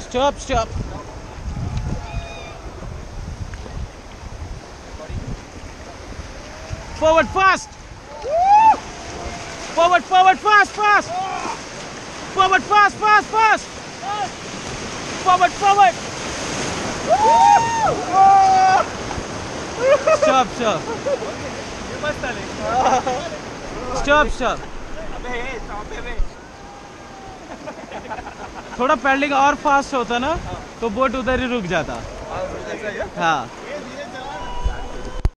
Stop, stop. Forward, fast. Forward, forward, fast, fast. Forward, fast, fast, fast. Forward, forward. Stop, stop. Stop, stop. थोड़ा paddling और fast होता ना तो boat उधर ही रुक जाता। हाँ